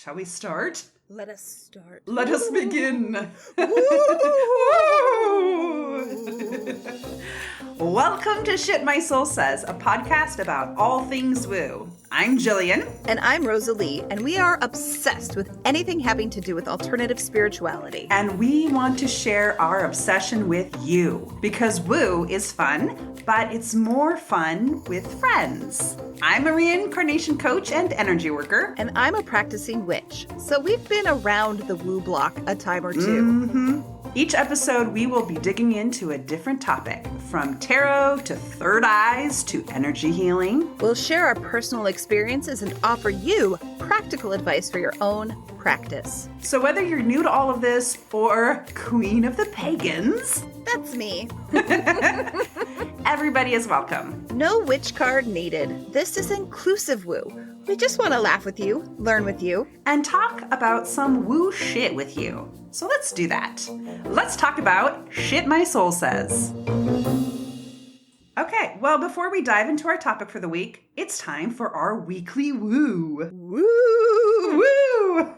Shall we start? Let us start. Let us begin. Welcome to Shit My Soul Says, a podcast about all things woo. I'm Jillian. And I'm Rosalie, and we are obsessed with anything having to do with alternative spirituality. And we want to share our obsession with you, because woo is fun, but it's more fun with friends. I'm a reincarnation coach and energy worker. And I'm a practicing witch. So we've been around the woo block a time or two. Mm-hmm. Each episode, we will be digging into a different topic, from tarot to third eyes to energy healing. We'll share our personal experiences and offer you practical advice for your own practice. So whether you're new to all of this or queen of the pagans, that's me. Everybody is welcome. No witch card needed. This is inclusive woo. We just want to laugh with you, learn with you, and talk about some woo shit with you. So let's do that. Let's talk about Shit My Soul Says. Okay, well, before we dive into our topic for the week, it's time for our weekly woo. Woo! Woo!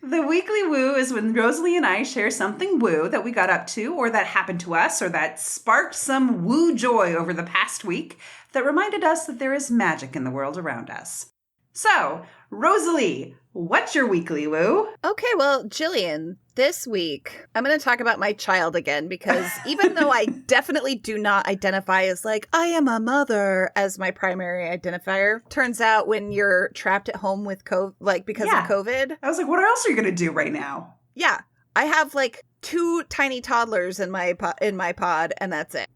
The weekly woo is when Rosalie and I share something woo that we got up to or that happened to us or that sparked some woo joy over the past week that reminded us that there is magic in the world around us. So, Rosalie, what's your weekly woo? Okay, well, Jillian, this week I'm going to talk about my child again because even though I definitely do not identify as like, I am a mother as my primary identifier, turns out when you're trapped at home with because of COVID. I was like, what else are you going to do right now? Yeah, I have like 2 tiny toddlers in my pod and that's it.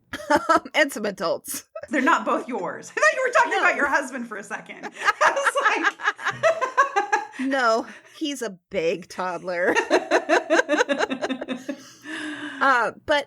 And some adults. They're not both yours. I thought you were talking about your husband for a second. I was like... No, he's a big toddler. But,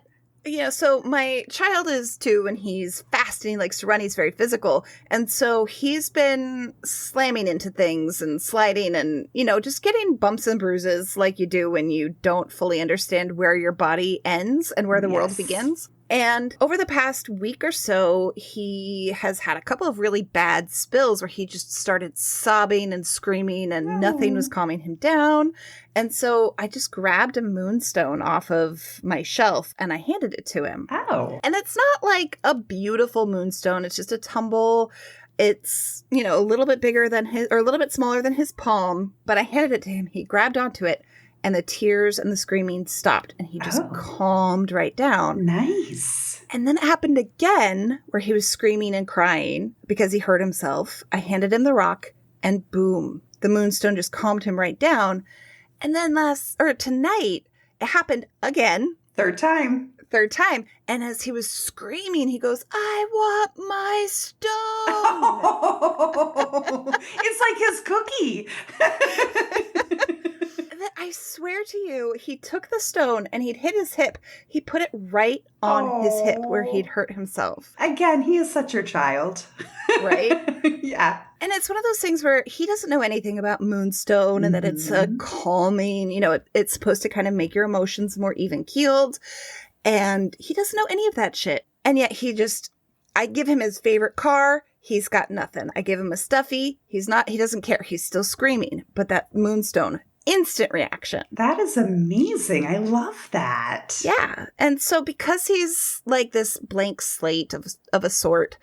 so my child is 2 and he's fast and he likes to run. He's very physical. And so he's been slamming into things and sliding and, just getting bumps and bruises like you do when you don't fully understand where your body ends and where the world begins. And over the past week or so, he has had a couple of really bad spills where he just started sobbing and screaming and nothing was calming him down. And so I just grabbed a moonstone off of my shelf and I handed it to him. Oh. And it's not like a beautiful moonstone. It's just a tumble. It's, a little bit bigger than a little bit smaller than his palm. But I handed it to him. He grabbed onto it. And the tears and the screaming stopped, and he just calmed right down. Nice. And then it happened again, where he was screaming and crying because he hurt himself. I handed him the rock, and boom, the moonstone just calmed him right down. And then tonight, it happened again. Third time. And as he was screaming, he goes, I want my stone. Oh, it's like his cookie. I swear to you, he took the stone and he'd hit his hip. He put it right on his hip where he'd hurt himself. Again, he is such your child. Right? Yeah. And it's one of those things where he doesn't know anything about moonstone and that it's a calming, it's supposed to kind of make your emotions more even keeled. And he doesn't know any of that shit. And yet I give him his favorite car. He's got nothing. I give him a stuffy. He doesn't care. He's still screaming. But that moonstone, instant reaction. That is amazing. I love that. Yeah. And so because he's like this blank slate of a sort,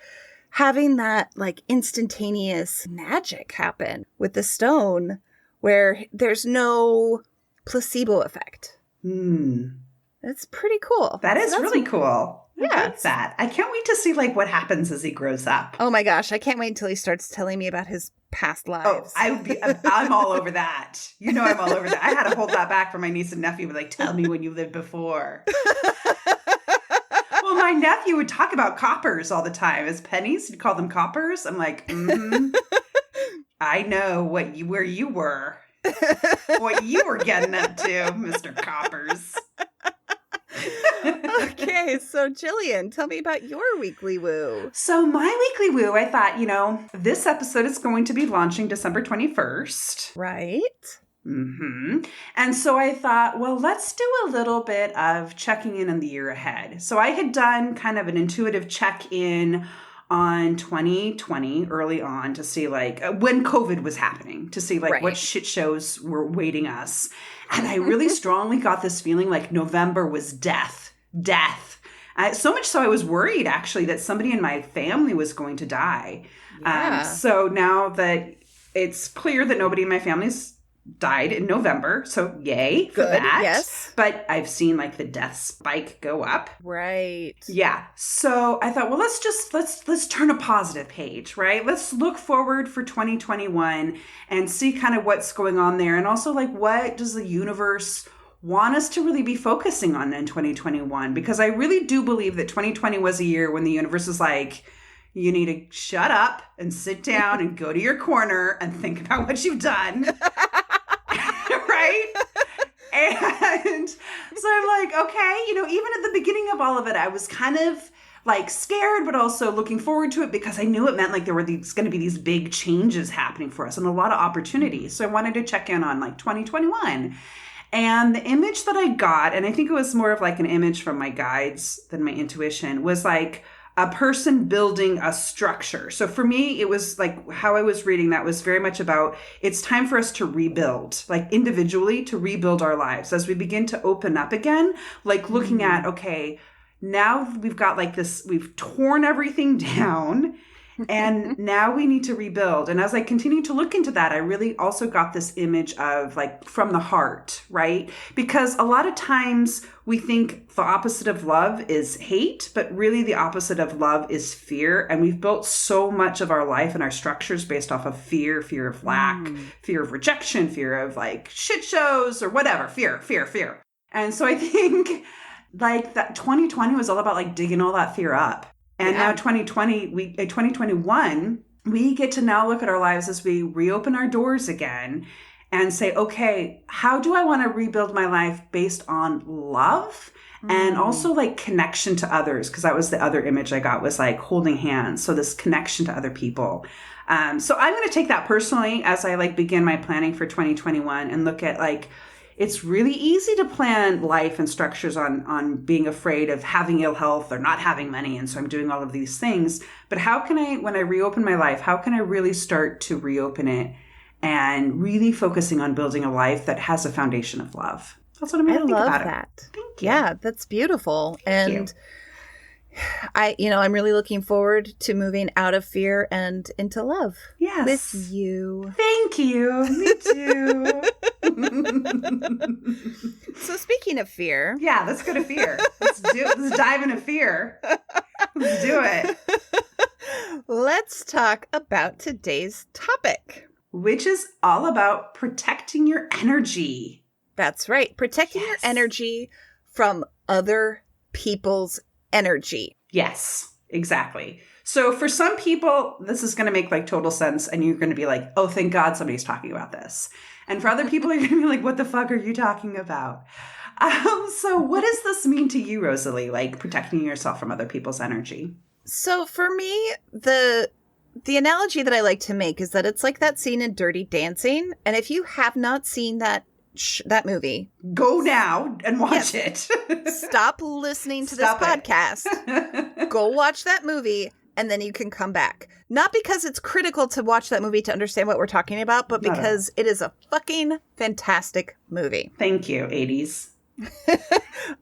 having that like instantaneous magic happen with the stone where there's no placebo effect. That's pretty cool. That is really cool. Yeah. I like that. I can't wait to see what happens as he grows up. Oh my gosh. I can't wait until he starts telling me about his past lives. Oh, I'm all over that. I'm all over that. I had to hold that back for my niece and nephew, but tell me when you lived before. Well, my nephew would talk about coppers all the time as pennies. He'd call them coppers. I'm like, I know where you were. What you were getting up to, Mr. Coppers. Okay, so Jillian, tell me about your weekly woo. So my weekly woo, I thought, this episode is going to be launching December 21st. Right. Mm-hmm. And so I thought, well, let's do a little bit of checking in on the year ahead. So I had done kind of an intuitive check-in on 2020 early on to see like when COVID was happening, to see like what shit shows were waiting us. And I really strongly got this feeling like November was death. So much so I was worried actually that somebody in my family was going to die. Yeah. So now that it's clear that nobody in my family's died in November, so yay for that. Yes. But I've seen like the death spike go up. Right. Yeah. So I thought, well, let's turn a positive page, right? Let's look forward for 2021 and see kind of what's going on there. And also like, what does the universe want us to really be focusing on in 2021? Because I really do believe that 2020 was a year when the universe is like, you need to shut up and sit down and go to your corner and think about what you've done. Right? And so I'm like, okay, even at the beginning of all of it, I was kind of like scared, but also looking forward to it because I knew it meant like there were going to be these big changes happening for us and a lot of opportunities. So I wanted to check in on like 2021. And the image that I got, and I think it was more of like an image from my guides than my intuition, was like a person building a structure. So for me, it was like how I was reading that was very much about it's time for us to rebuild, like individually to rebuild our lives as we begin to open up again, like looking at, okay, now we've got like this, we've torn everything down and now we need to rebuild. And as I continue to look into that, I really also got this image of like from the heart, right? Because a lot of times we think the opposite of love is hate, but really the opposite of love is fear. And we've built so much of our life and our structures based off of fear of lack, fear of rejection, fear of like shit shows or whatever, fear. And so I think like that 2020 was all about like digging all that fear up. And now 2021, we get to now look at our lives as we reopen our doors again and say, okay, how do I want to rebuild my life based on love and also like connection to others? Because that was the other image I got was like holding hands. So this connection to other people. So I'm going to take that personally as I like begin my planning for 2021 and look at like, it's really easy to plan life and structures on being afraid of having ill health or not having money. And so I'm doing all of these things. But how can I, when I reopen my life, how can I really start to reopen it and really focusing on building a life that has a foundation of love? That's what I'm going to think about. I love that. Thank you. Yeah, that's beautiful. Thank you. I'm really looking forward to moving out of fear and into love. Yes. With you. Thank you. Me too. So speaking of fear. Yeah, let's go to fear. Let's dive into fear. Let's do it. Let's talk about today's topic. Which is all about protecting your energy. That's right. Protecting your energy from other people's energy. Yes, exactly. So for some people, this is going to make like total sense. And you're going to be like, oh, thank God somebody's talking about this. And for other people, you're going to be like, what the fuck are you talking about? So what does this mean to you, Rosalie? Like protecting yourself from other people's energy? So for me, the analogy that I like to make is that it's like that scene in Dirty Dancing. And if you have not seen that movie, go now and watch it. Stop listening to this podcast. Go watch that movie and then you can come back. Not because it's critical to watch that movie to understand what we're talking about, but because it is a fucking fantastic movie. Thank you, 80s.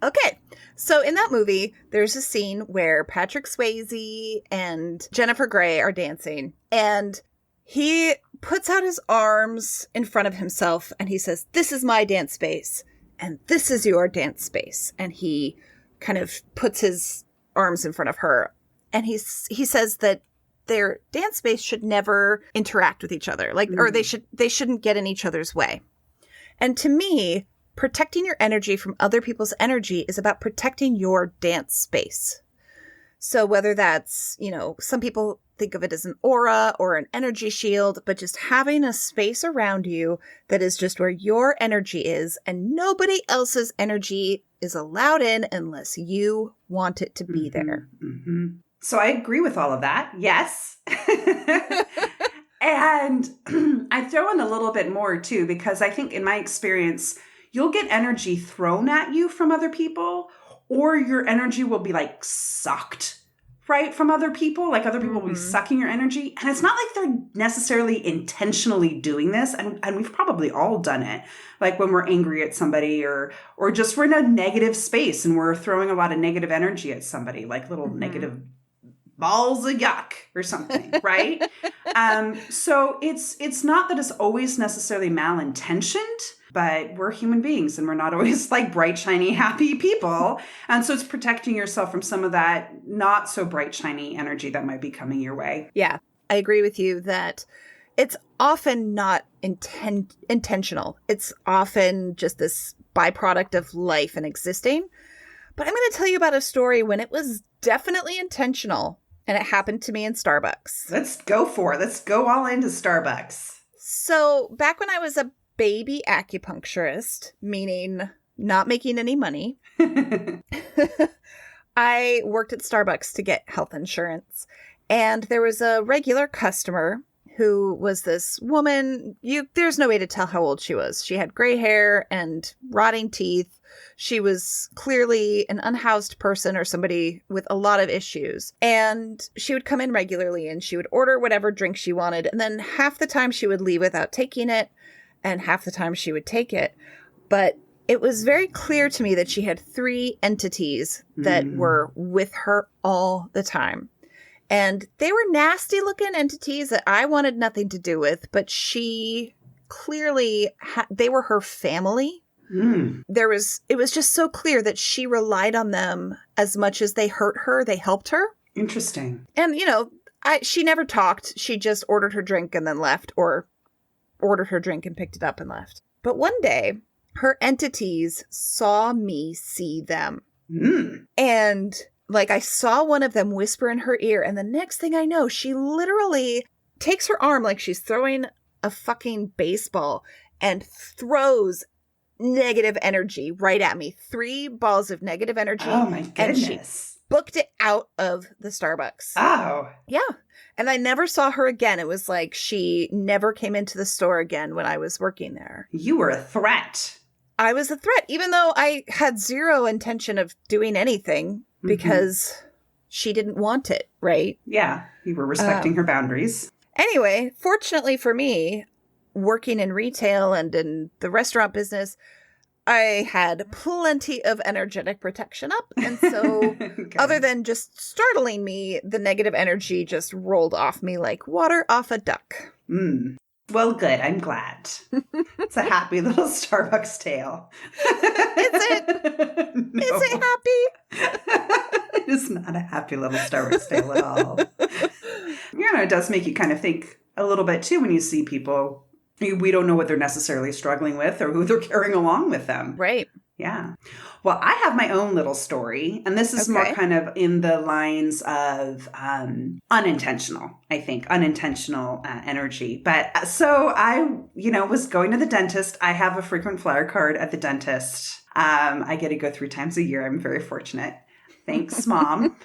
Okay. So in that movie, there's a scene where Patrick Swayze and Jennifer Grey are dancing, and he puts out his arms in front of himself and he says, "This is my dance space and this is your dance space." And he kind of puts his arms in front of her, and he says that their dance space should never interact with each other, or they shouldn't get in each other's way. And to me, protecting your energy from other people's energy is about protecting your dance space. So whether that's, some people think of it as an aura or an energy shield, but just having a space around you that is just where your energy is and nobody else's energy is allowed in unless you want it to be there. Mm-hmm. So I agree with all of that. Yes. And I throw in a little bit more too, because I think in my experience, you'll get energy thrown at you from other people, or your energy will be like sucked right, from other people. Like other people will be Mm-hmm. sucking your energy. And it's not like they're necessarily intentionally doing this. And we've probably all done it. Like when we're angry at somebody or just we're in a negative space and we're throwing a lot of negative energy at somebody, like little Mm-hmm. negative balls of yuck or something, right? So it's not that it's always necessarily malintentioned, but we're human beings and we're not always like bright, shiny, happy people. And so it's protecting yourself from some of that not so bright, shiny energy that might be coming your way. Yeah, I agree with you that it's often not intentional. It's often just this byproduct of life and existing. But I'm going to tell you about a story when it was definitely intentional, and it happened to me in Starbucks. Let's go for it. Let's go all into Starbucks. So back when I was a baby acupuncturist, meaning not making any money, I worked at Starbucks to get health insurance. And there was a regular customer who was this woman. There's no way to tell how old she was. She had gray hair and rotting teeth. She was clearly an unhoused person or somebody with a lot of issues. And she would come in regularly and she would order whatever drink she wanted. And then half the time she would leave without taking it. And half the time she would take it. But it was very clear to me that she had 3 entities that were with her all the time. And they were nasty looking entities that I wanted nothing to do with, but she clearly, they were her family. It was just so clear that she relied on them as much as they hurt her, they helped her. Interesting. And, she never talked. She just ordered her drink and then left, or ordered her drink and picked it up and left. But one day, her entities saw me see them. And I saw one of them whisper in her ear, and the next thing I know, she literally takes her arm like she's throwing a fucking baseball and throws negative energy right at me. 3 balls of negative energy. Oh my goodness. And she booked it out of the Starbucks. Oh. Yeah. And I never saw her again. It was like she never came into the store again when I was working there. You were a threat. I was a threat, even though I had zero intention of doing anything because she didn't want it, right? Yeah. You were respecting her boundaries. Anyway, fortunately for me, working in retail and in the restaurant business, I had plenty of energetic protection up. And so other than just startling me, the negative energy just rolled off me like water off a duck. Well, good. I'm glad. It's a happy little Starbucks tale. Is it? No. Is it happy? It is not a happy little Starbucks tale at all. It does make you kind of think a little bit, too, when you see people. We don't know what they're necessarily struggling with or who they're carrying along with them. Right. Yeah. Well, I have my own little story, and this is more kind of in the lines of unintentional, I think, unintentional energy. But so I, was going to the dentist. I have a frequent flyer card at the dentist. I get to go 3 times a year. I'm very fortunate. Thanks, Mom.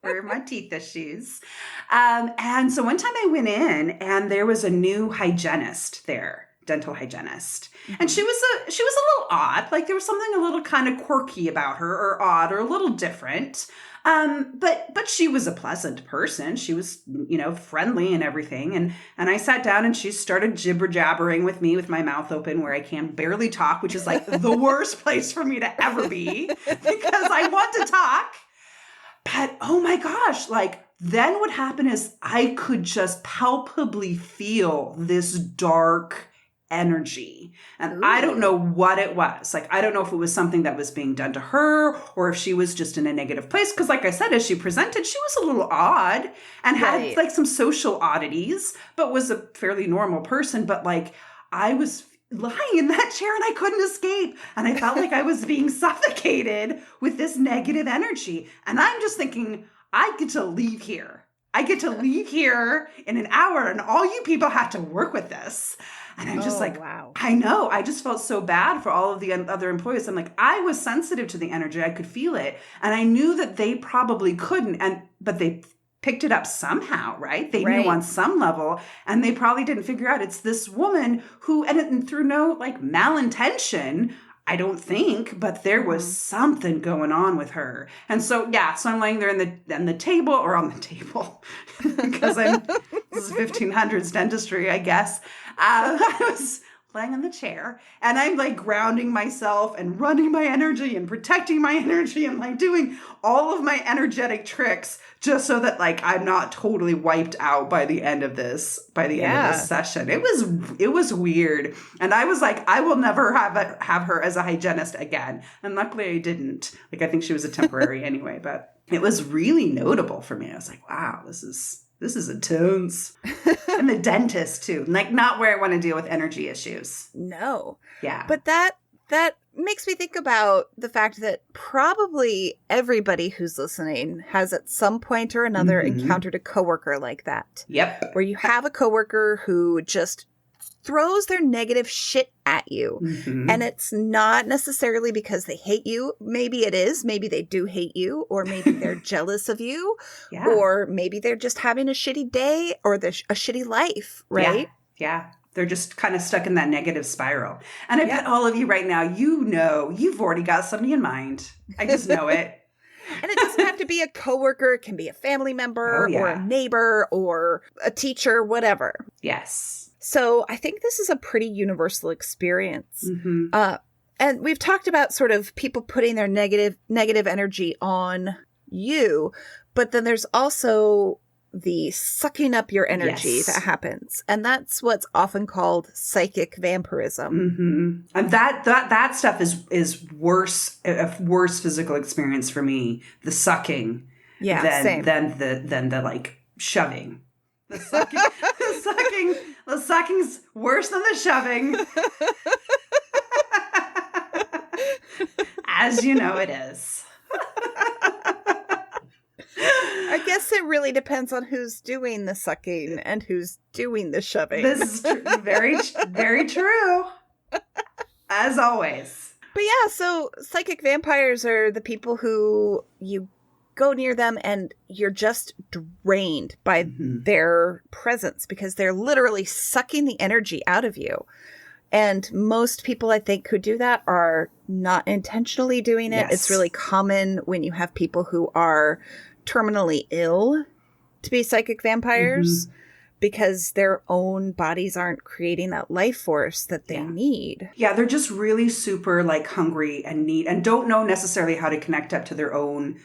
For my teeth issues. And so one time I went in and there was a new hygienist there, dental hygienist. And she was a little odd. Like there was something a little kind of quirky about her, or odd, or a little different. But she was a pleasant person. She was, friendly and everything. And I sat down and she started jibber jabbering with me with my mouth open where I can barely talk, which is like the worst place for me to ever be because I want to talk. But oh my gosh, then what happened is I could just palpably feel this dark energy. And I don't know what it was. I don't know if it was something that was being done to her or if she was just in a negative place. Because like I said, as she presented, she was a little odd and had some social oddities, but was a fairly normal person. But I was lying in that chair and I couldn't escape. And I felt like I was being suffocated with this negative energy. And I'm just thinking, I get to leave here. I get to leave here in an hour and all you people have to work with this. And I'm just wow. I know. I just felt so bad for all of the other employees. I'm like, I was sensitive to the energy. I could feel it. And I knew that they probably couldn't. But they picked it up somehow, right? They knew on some level, and they probably didn't figure out it's this woman who, and through no malintention, I don't think, but there was something going on with her. And so, yeah, so I'm laying there on the table, or on the table, because this is 1500s dentistry, I guess. I was laying on the chair, and I'm like grounding myself and running my energy and protecting my energy and like doing all of my energetic tricks just so that like I'm not totally wiped out by the end of this session. It was weird. And I was like, I will never have her as a hygienist again. And luckily I didn't. Like, I think she was a temporary anyway, but it was really notable for me. I was like, wow, this is intense. And the dentist too. Like, not where I want to deal with energy issues. No. Yeah. But that makes me think about the fact that probably everybody who's listening has at some point or another encountered a coworker like that. Yep. Where you have a coworker who just throws their negative shit at you. And it's not necessarily because they hate you. Maybe it is. Maybe they do hate you, or maybe they're jealous of you, or maybe they're just having a shitty day or a shitty life, right? Yeah. They're just kind of stuck in that negative spiral. And I bet all of you right now, you've already got somebody in mind. I just know it. And it doesn't have to be a coworker. It can be a family member or a neighbor or a teacher, whatever. Yes. So I think this is a pretty universal experience. And we've talked about sort of people putting their negative energy on you, but then there's also the sucking up your energy that happens. And that's what's often called psychic vampirism. And that stuff is worse, a worse physical experience for me, the sucking than the like shoving. The sucking's worse than the shoving. As you know it is. I guess it really depends on who's doing the sucking and who's doing the shoving. This is very, very true. As always. But yeah, so psychic vampires are the people who you go near them and you're just drained by their presence because they're literally sucking the energy out of you. And most people, I think, who do that are not intentionally doing it. It's really common when you have people who are terminally ill to be psychic vampires because their own bodies aren't creating that life force that they need. Yeah, they're just really super like hungry and need and don't know necessarily how to connect up to their own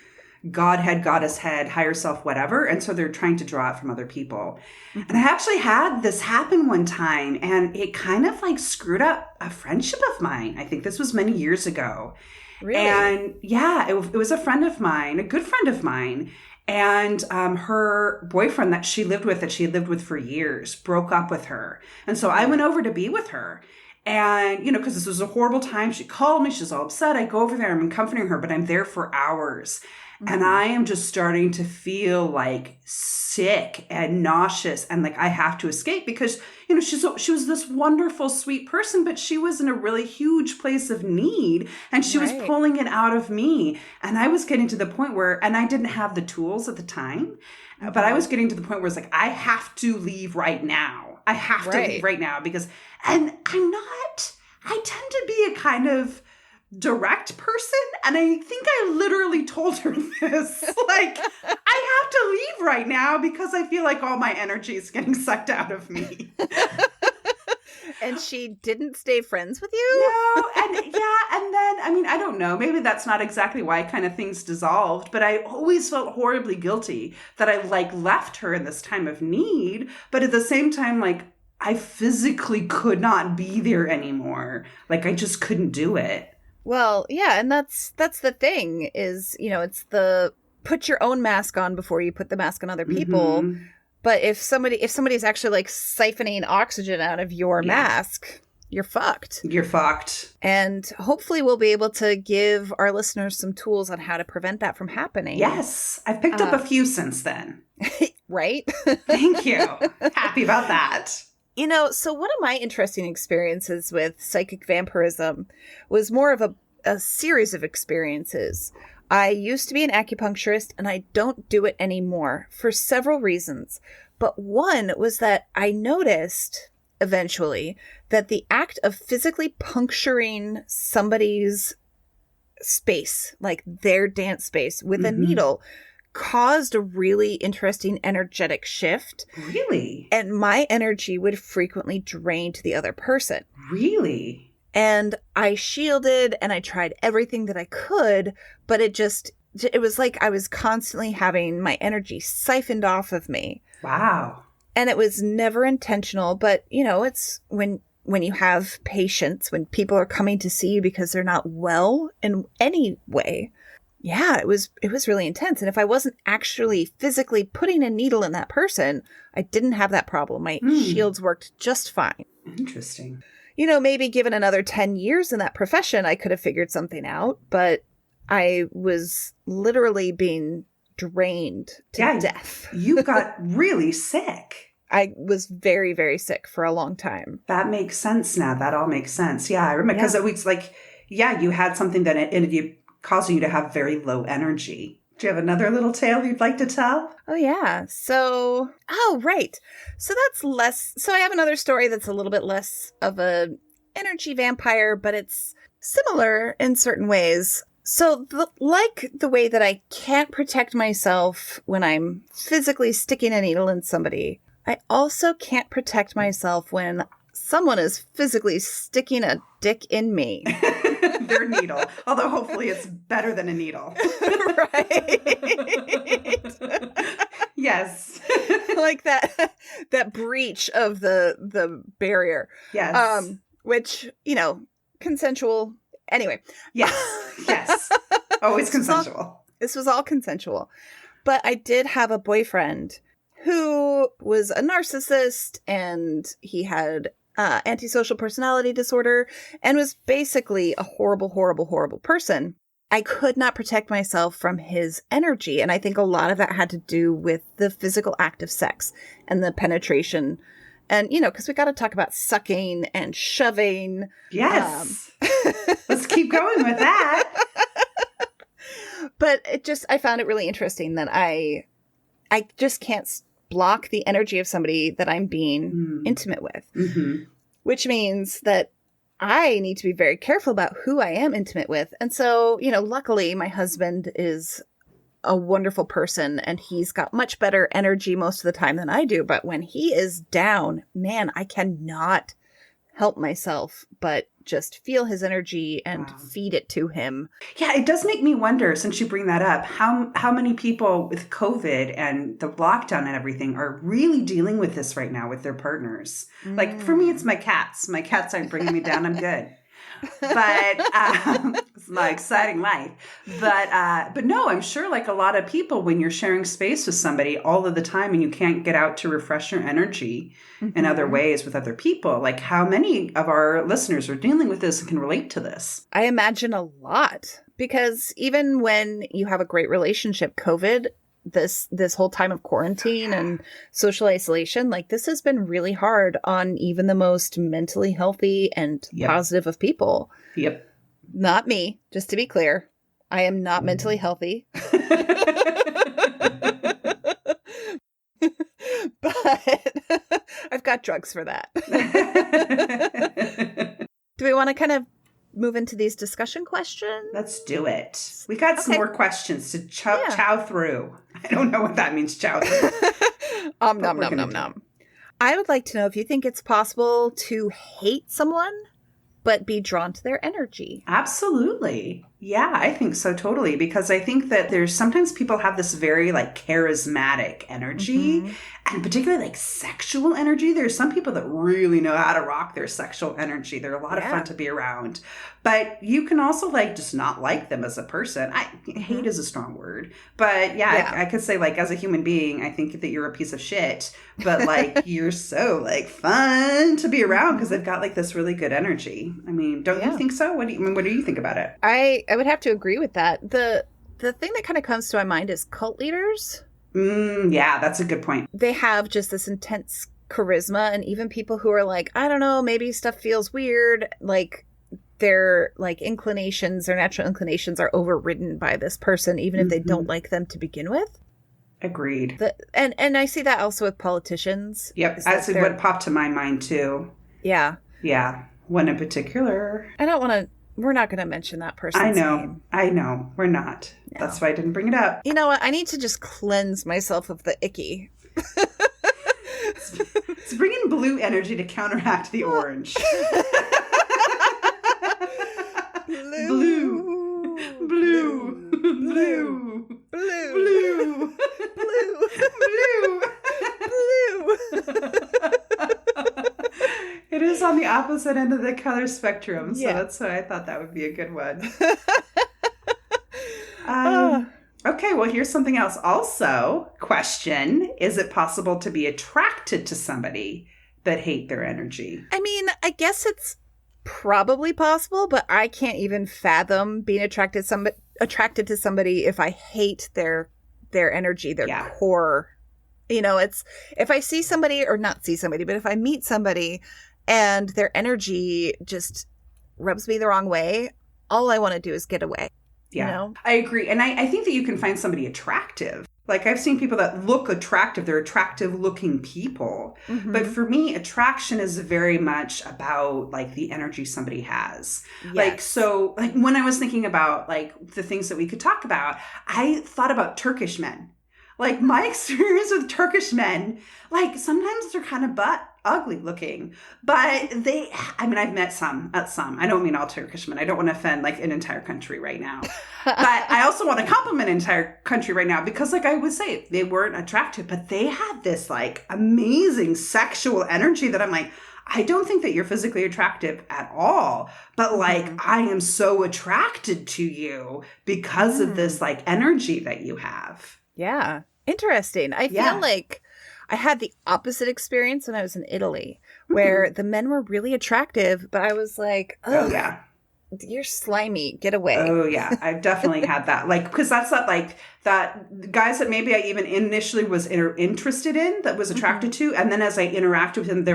Godhead, goddess head, higher self, whatever. And so they're trying to draw it from other people. And I actually had this happen one time and it kind of like screwed up a friendship of mine. I think this was many years ago. Really? And yeah, it was a friend of mine, a good friend of mine. And her boyfriend that she had lived with for years, broke up with her. And so I went over to be with her. And, you know, because this was a horrible time, she called me, she's all upset. I go over there, I'm comforting her, but I'm there for hours. And I am just starting to feel like sick and nauseous and like I have to escape because, you know, she was this wonderful, sweet person, but she was in a really huge place of need and she was pulling it out of me. And I was getting to the point where, and I didn't have the tools at the time, but I was getting to the point where it's like, I have to leave right now. I have to leave right now because, and I tend to be a kind of direct person, and I think I literally told her this. Like, I have to leave right now because I feel like all my energy is getting sucked out of me. And she didn't stay friends with you? No, and then, I mean, I don't know. Maybe that's not exactly why kind of things dissolved, but I always felt horribly guilty that I, like, left her in this time of need, but at the same time, like, I physically could not be there anymore. Like, I just couldn't do it. Well, yeah, and that's the thing is, you know, it's the put your own mask on before you put the mask on other people. But if somebody's actually like siphoning oxygen out of your mask, you're fucked. You're fucked. And hopefully we'll be able to give our listeners some tools on how to prevent that from happening. Yes. I've picked up a few since then. Right? Thank you. Happy about that. You know, so one of my interesting experiences with psychic vampirism was more of a series of experiences. I used to be an acupuncturist, and I don't do it anymore for several reasons. But one was that I noticed, eventually that the act of physically puncturing somebody's space, like their dance space with a needle, caused a really interesting energetic shift. Really? And my energy would frequently drain to the other person. Really? And I shielded and I tried everything that I could, but it was like I was constantly having my energy siphoned off of me. Wow. And it was never intentional, but it's when you have patients, when people are coming to see you because they're not well in any way. Yeah, it was really intense. And if I wasn't actually physically putting a needle in that person, I didn't have that problem. My shields worked just fine. Interesting. Maybe given another 10 years in that profession, I could have figured something out, but I was literally being drained to death. You got really sick. I was very, very sick for a long time. That makes sense now. That all makes sense. Yeah, I remember because it was like, you had something that ended up causing you to have very low energy. Do you have another little tale you'd like to tell? Oh, yeah. Right. So that's less. So I have another story that's a little bit less of a energy vampire, but it's similar in certain ways. So like the way that I can't protect myself when I'm physically sticking a needle in somebody, I also can't protect myself when someone is physically sticking a dick in me. Their needle. Although hopefully it's better than a needle. Right. Yes. Like that breach of the barrier. Yes. Which, consensual. Anyway. Yes. Yes. Always consensual. This was all consensual. But I did have a boyfriend who was a narcissist, and he had antisocial personality disorder and was basically a horrible, horrible, horrible person. I could not protect myself from his energy. And I think a lot of that had to do with the physical act of sex and the penetration. And, because we got to talk about sucking and shoving. Yes. Let's keep going with that. But I found it really interesting that I just can't block the energy of somebody that I'm being intimate with, which means that I need to be very careful about who I am intimate with. And so, luckily my husband is a wonderful person and he's got much better energy most of the time than I do. But when he is down, man, I cannot help myself but just feel his energy and feed it to him. Yeah, it does make me wonder, since you bring that up, how many people with COVID and the lockdown and everything are really dealing with this right now with their partners. Like, for me, it's my cats. My cats aren't bringing me down. I'm good. But it's my exciting life. But no, I'm sure like a lot of people, when you're sharing space with somebody all of the time and you can't get out to refresh your energy in other ways with other people, like how many of our listeners are dealing with this and can relate to this? I imagine a lot, because even when you have a great relationship, COVID, this whole time of quarantine and social isolation, like this has been really hard on even the most mentally healthy and positive of people. Yep. Not me, just to be clear. I am not mentally healthy. But I've got drugs for that. Do we want to kind of move into these discussion questions? Let's do it. We got some more questions to chow through. I don't know what that means, chow through. Nom, nom, nom. I would like to know if you think it's possible to hate someone but be drawn to their energy. Absolutely. Yeah, I think so, totally. Because I think that sometimes people have this very like charismatic energy and particularly like sexual energy. There's some people that really know how to rock their sexual energy. They're a lot of fun to be around. But you can also like just not like them as a person. Hate is a strong word. But I could say like as a human being, I think that you're a piece of shit. But like you're so like fun to be around because they've got like this really good energy. I mean, don't you think so? What do you think about it? I would have to agree with that. The thing that kind of comes to my mind is cult leaders. Yeah, that's a good point. They have just this intense charisma, and even people who are like, I don't know, maybe stuff feels weird, like their like inclinations, their natural inclinations are overridden by this person, even if they don't like them to begin with. Agreed. And I see that also with politicians. Yep. That's what popped to my mind too. Yeah. Yeah. One in particular. I don't want to, we're not going to mention that person's name. I know. We're not. No. That's why I didn't bring it up. You know what? I need to just cleanse myself of the icky. It's bringing blue energy to counteract the orange. Blue. Blue. Blue. Blue. Blue. Blue. Blue. It is on the opposite end of the color spectrum, so that's why I thought that would be a good one. Okay, well, here's something else. Also, question, is it possible to be attracted to somebody but hate their energy? I mean, I guess it's probably possible, but I can't even fathom being attracted to somebody if I hate their energy, their core. You know, it's if I see somebody, or not see somebody, but if I meet somebody and their energy just rubs me the wrong way, all I want to do is get away. Yeah, you know? I agree. And I think that you can find somebody attractive. Like, I've seen people that look attractive. They're attractive looking people. Mm-hmm. But for me, attraction is very much about, like, the energy somebody has. Yes. Like, so, like, when I was thinking about, like, the things that we could talk about, I thought about Turkish men. Like, my experience with Turkish men, like, sometimes they're kind of ugly looking, but I've met some. I don't mean all Turkish men. I don't want to offend, like, an entire country right now. But I also want to compliment an entire country right now because, like I would say, they weren't attractive, but they had this, like, amazing sexual energy that I'm like, I don't think that you're physically attractive at all, but, like, I am so attracted to you because of this, like, energy that you have. Yeah. Interesting. I feel like I had the opposite experience when I was in Italy, where the men were really attractive, but I was like, oh yeah, you're slimy. Get away. Oh, yeah. I've definitely had that. Like, because that's not like that guys that maybe I even initially was interested in, that was attracted to. And then as I interacted with them, they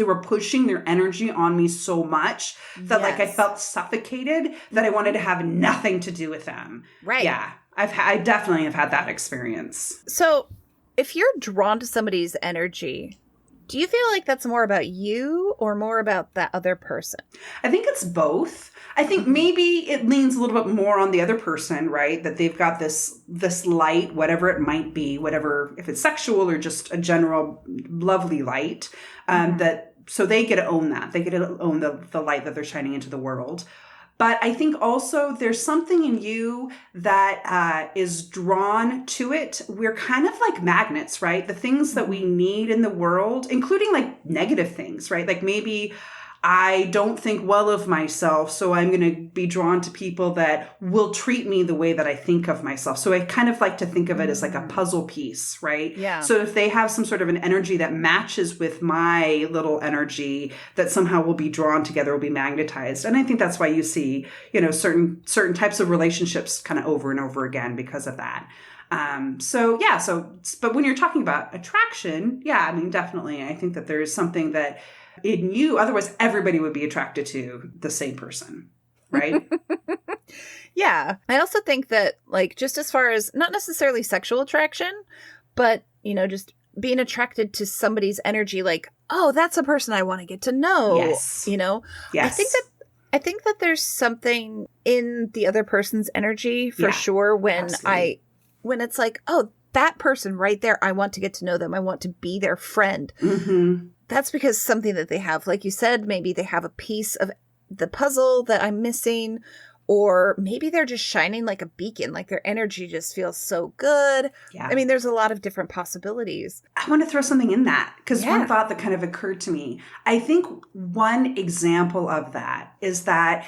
were pushing their energy on me so much that like I felt suffocated that I wanted to have nothing to do with them. Right. Yeah. I definitely have had that experience. So if you're drawn to somebody's energy, do you feel like that's more about you or more about that other person? I think it's both. I think maybe it leans a little bit more on the other person, right? That they've got this light, whatever it might be, whatever, if it's sexual or just a general lovely light, so they get to own that. They get to own the light that they're shining into the world. But I think also there's something in you that is drawn to it. We're kind of like magnets, right? The things that we need in the world, including like negative things, right? Like maybe I don't think well of myself, so I'm going to be drawn to people that will treat me the way that I think of myself. So I kind of like to think of it as like a puzzle piece, right? Yeah. So if they have some sort of an energy that matches with my little energy, that somehow will be drawn together, will be magnetized. And I think that's why you see, certain types of relationships kind of over and over again because of that. But when you're talking about attraction, I mean, definitely, I think that there is something that in you, otherwise everybody would be attracted to the same person, right? Yeah. I also think that, like, just as far as not necessarily sexual attraction, but, just being attracted to somebody's energy, like, oh, that's a person I want to get to know. Yes. Yes. I think that there's something in the other person's energy for sure when it's like, oh, that person right there, I want to get to know them. I want to be their friend. Mm-hmm. That's because something that they have, like you said, maybe they have a piece of the puzzle that I'm missing, or maybe they're just shining like a beacon, like their energy just feels so good. Yeah. I mean, there's a lot of different possibilities. I want to throw something in that because one thought that kind of occurred to me. I think one example of that is that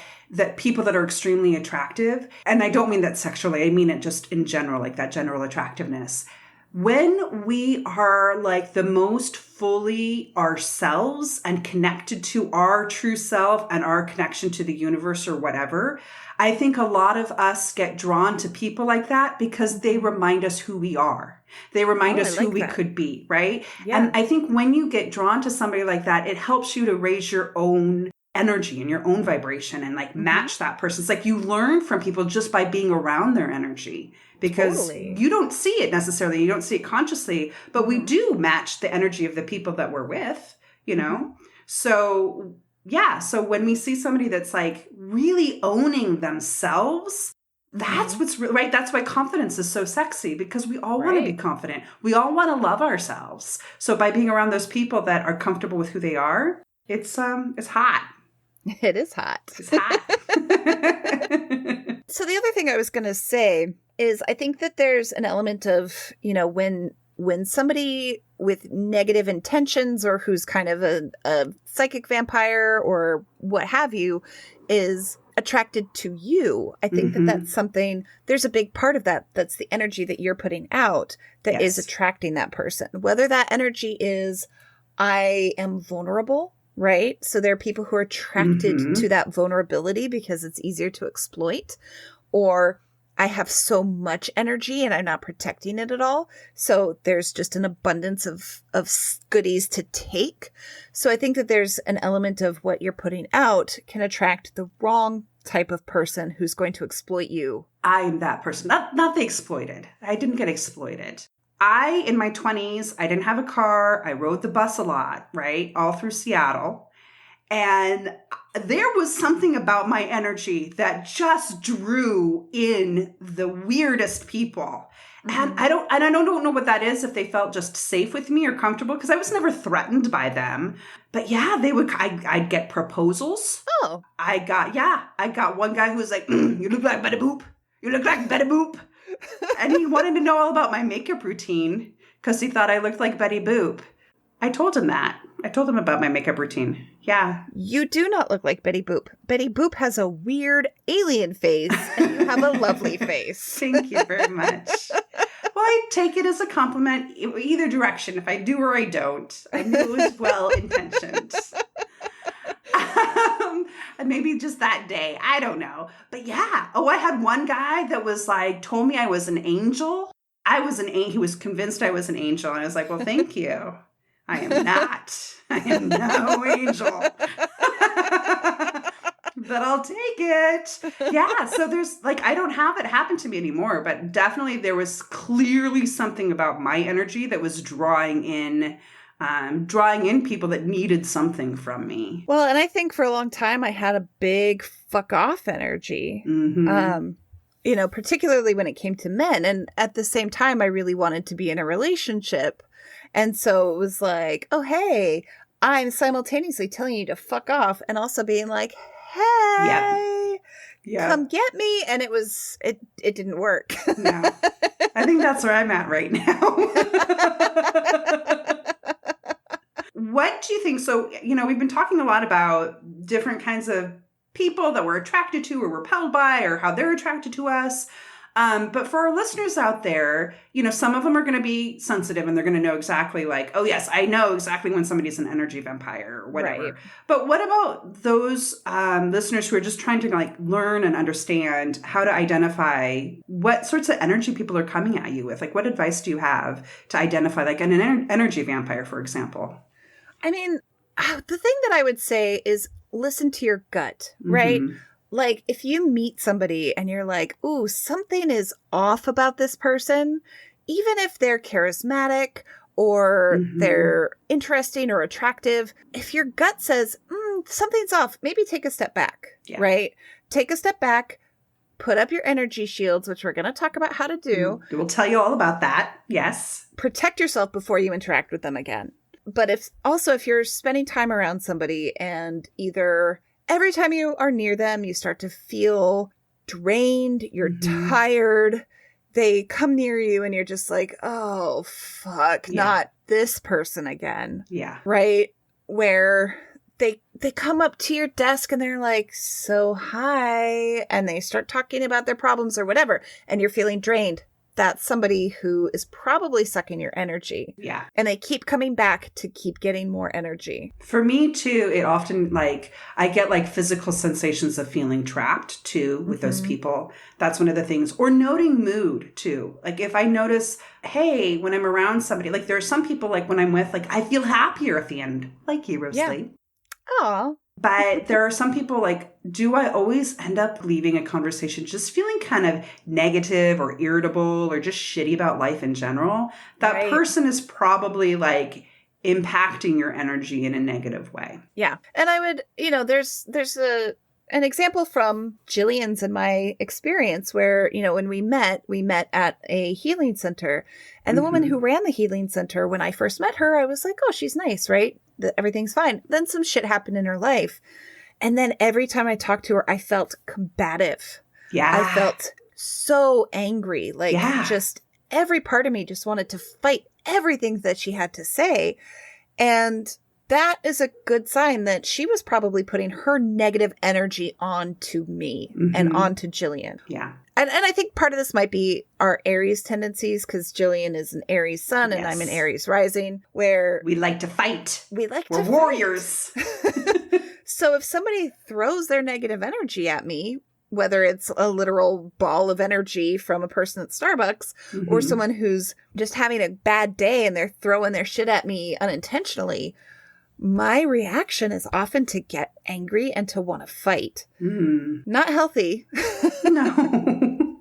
people that are extremely attractive, and I don't mean that sexually, I mean it just in general, like that general attractiveness. When we are like the most fully ourselves and connected to our true self and our connection to the universe or whatever, I think a lot of us get drawn to people like that because they remind us who we are. They remind us who we could be, right? Yeah. And I think when you get drawn to somebody like that, it helps you to raise your own energy and your own vibration and like match that person. It's like you learn from people just by being around their energy, because you don't see it necessarily. You don't see it consciously, but we do match the energy of the people that we're with, you know? So yeah. So when we see somebody that's like really owning themselves, that's what's right. That's why confidence is so sexy, because we all want to be confident. We all want to love ourselves. So by being around those people that are comfortable with who they are, it's hot. It is hot. It's hot. So the other thing I was going to say is I think that there's an element of, you know, when somebody with negative intentions or who's kind of a psychic vampire or what have you is attracted to you, I think that that's something, there's a big part of that. That's the energy that you're putting out that is attracting that person. Whether that energy is, I am vulnerable, right? So there are people who are attracted to that vulnerability because it's easier to exploit, or I have so much energy and I'm not protecting it at all. So there's just an abundance of goodies to take. So I think that there's an element of what you're putting out can attract the wrong type of person who's going to exploit you. I'm that person, not the exploited. I didn't get exploited. In my 20s, I didn't have a car. I rode the bus a lot, right? All through Seattle. And there was something about my energy that just drew in the weirdest people. And I don't know what that is, if they felt just safe with me or comfortable, because I was never threatened by them. But yeah, I'd get proposals. Oh. I got one guy who was like, you look like Betty Boop. You look like Betty Boop. And he wanted to know all about my makeup routine because he thought I looked like Betty Boop. I told him that. I told him about my makeup routine. Yeah. You do not look like Betty Boop. Betty Boop has a weird alien face, and you have a lovely face. Thank you very much. Well, I take it as a compliment either direction. If I do or I don't, I knew it was well-intentioned. And maybe just that day. I don't know. But yeah. Oh, I had one guy that was like, told me I was an angel. He was convinced I was an angel. And I was like, well, thank you. I am not. I am no angel. But I'll take it. Yeah. So there's like, I don't have it happen to me anymore, but definitely there was clearly something about my energy that was drawing in people that needed something from me. Well, and I think for a long time I had a big fuck off energy. You know, particularly when it came to men. And at the same time, I really wanted to be in a relationship. And so it was like, oh, hey, I'm simultaneously telling you to fuck off and also being like, hey, come get me. And it didn't work. No, I think that's where I'm at right now. What do you think? So, you know, we've been talking a lot about different kinds of people that we're attracted to or repelled by, or how they're attracted to us. But for our listeners out there, you know, some of them are going to be sensitive and they're going to know exactly like, oh, yes, I know exactly when somebody's an energy vampire or whatever. Right. But what about those listeners who are just trying to like learn and understand how to identify what sorts of energy people are coming at you with? Like, what advice do you have to identify like an energy vampire, for example? I mean, the thing that I would say is listen to your gut, right? Like, if you meet somebody and you're like, ooh, something is off about this person, even if they're charismatic or they're interesting or attractive, if your gut says, something's off, maybe take a step back, right? Take a step back, put up your energy shields, which we're going to talk about how to do. We'll tell you all about that. Yes. Protect yourself before you interact with them again. But if you're spending time around somebody and either every time you are near them, you start to feel drained, you're tired, they come near you and you're just like, oh, fuck, not this person again. Yeah. Right? Where they come up to your desk and they're like, so hi, and they start talking about their problems or whatever, and you're feeling drained. That's somebody who is probably sucking your energy. Yeah. And they keep coming back to keep getting more energy. For me, too, it often, like, I get, like, physical sensations of feeling trapped, too, with those people. That's one of the things. Or noting mood, too. Like, if I notice, hey, when I'm around somebody, like, there are some people, like, when I'm with, like, I feel happier at the end. Like you, Rosalie. Yeah. Aw. But there are some people like, do I always end up leaving a conversation just feeling kind of negative or irritable or just shitty about life in general? That person is probably like impacting your energy in a negative way. Yeah. And I would, there's an example from Jillian's and my experience where, when we met at a healing center, and the woman who ran the healing center, when I first met her, I was like, oh, she's nice, right? Everything's fine. Then some shit happened in her life. And then every time I talked to her, I felt combative. Yeah. I felt so angry. Like just every part of me just wanted to fight everything that she had to say. And that is a good sign that she was probably putting her negative energy onto me and onto Jillian. Yeah. And I think part of this might be our Aries tendencies, because Jillian is an Aries sun and I'm an Aries rising, where we like to fight. We're warriors. So if somebody throws their negative energy at me, whether it's a literal ball of energy from a person at Starbucks or someone who's just having a bad day and they're throwing their shit at me unintentionally, my reaction is often to get angry and to want to fight. Not healthy. No,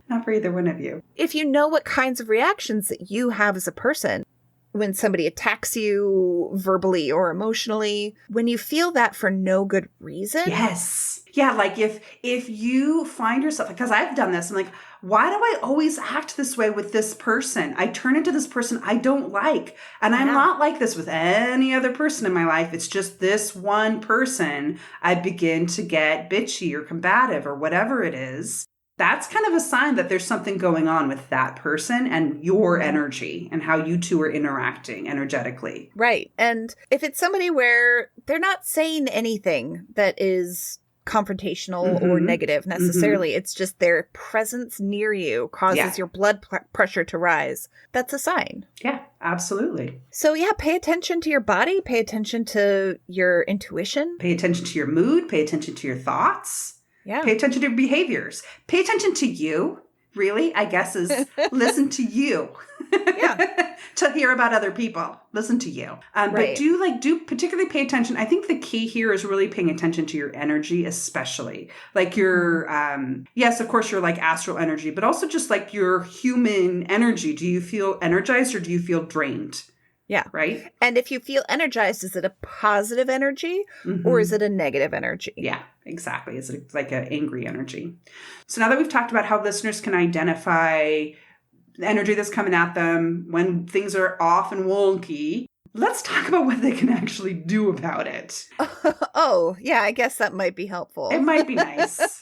not for either one of you. If you know what kinds of reactions that you have as a person, when somebody attacks you verbally or emotionally, when you feel that for no good reason. Yes. Yeah, like if you find yourself, because I've done this, I'm like, why do I always act this way with this person? I turn into this person I don't like. And I'm not like this with any other person in my life. It's just this one person. I begin to get bitchy or combative or whatever it is. That's kind of a sign that there's something going on with that person and your energy and how you two are interacting energetically. Right. And if it's somebody where they're not saying anything that is confrontational or negative necessarily, it's just their presence near you causes your blood pressure to rise, that's a sign. Yeah, absolutely. So pay attention to your body, pay attention to your intuition. Pay attention to your mood, pay attention to your thoughts. Yeah. Pay attention to your behaviors. Pay attention to you, really, I guess, is listen to you. Yeah. To hear about other people. Listen to you. But do particularly pay attention. I think the key here is really paying attention to your energy, especially. Like your, yes, of course, your like astral energy, but also just like your human energy. Do you feel energized or do you feel drained? Yeah. Right? And if you feel energized, is it a positive energy or is it a negative energy? Yeah, exactly. Is it like an angry energy? So now that we've talked about how listeners can identify the energy that's coming at them when things are off and wonky, let's talk about what they can actually do about it. Oh, yeah, I guess that might be helpful. It might be nice.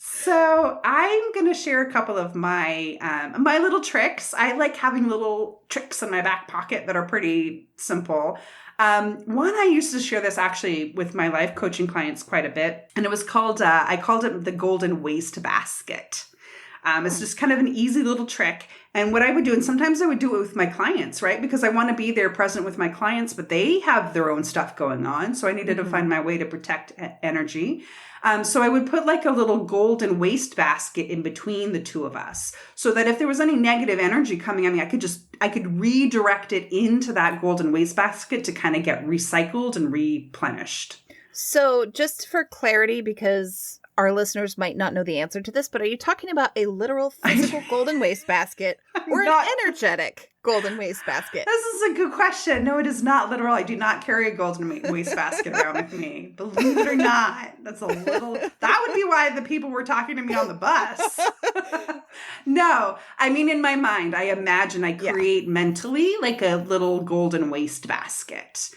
So I'm going to share a couple of my my little tricks. I like having little tricks in my back pocket that are pretty simple. One, I used to share this actually with my life coaching clients quite a bit. And it was called, I called it the golden wastebasket. It's just kind of an easy little trick. And what I would do, and sometimes I would do it with my clients, right? Because I want to be there present with my clients, but they have their own stuff going on. So I needed to find my way to protect energy. So I would put like a little golden wastebasket in between the two of us so that if there was any negative energy coming at me, I could redirect it into that golden wastebasket to kind of get recycled and replenished. So just for clarity, because our listeners might not know the answer to this, but are you talking about a literal physical golden wastebasket or an energetic golden wastebasket? This is a good question. No, it is not literal. I do not carry a golden wastebasket around with me. Believe it or not. That's a little... That would be why the people were talking to me on the bus. No, I mean, in my mind, I imagine I create mentally like a little golden wastebasket.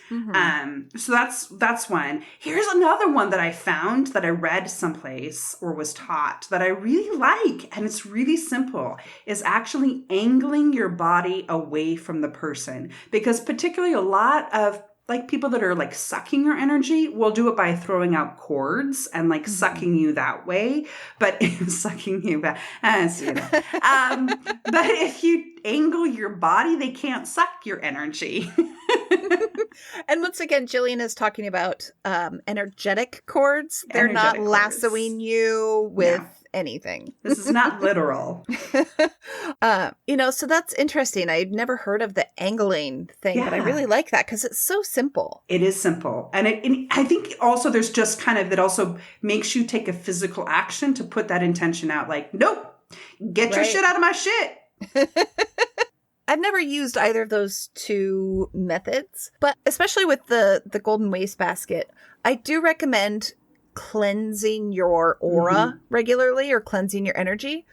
So that's one. Here's another one that I found that I read someplace or was taught that I really like, and it's really simple, is actually angling your body away from the person. Because particularly a lot of like people that are like sucking your energy will do it by throwing out cords and like sucking you that way. But sucking you back, but if you angle your body, they can't suck your energy. And once again, Jillian is talking about energetic cords. They're not Energetic lassoing cords. you with No. anything. This is not literal. So that's interesting. I'd never heard of the angling thing, but I really like that because it's so simple. It is simple. And I think also there's just kind of, that also makes you take a physical action to put that intention out. Like, nope, get your shit out of my shit. I've never used either of those two methods, but especially with the golden wastebasket, I do recommend cleansing your aura regularly, or cleansing your energy,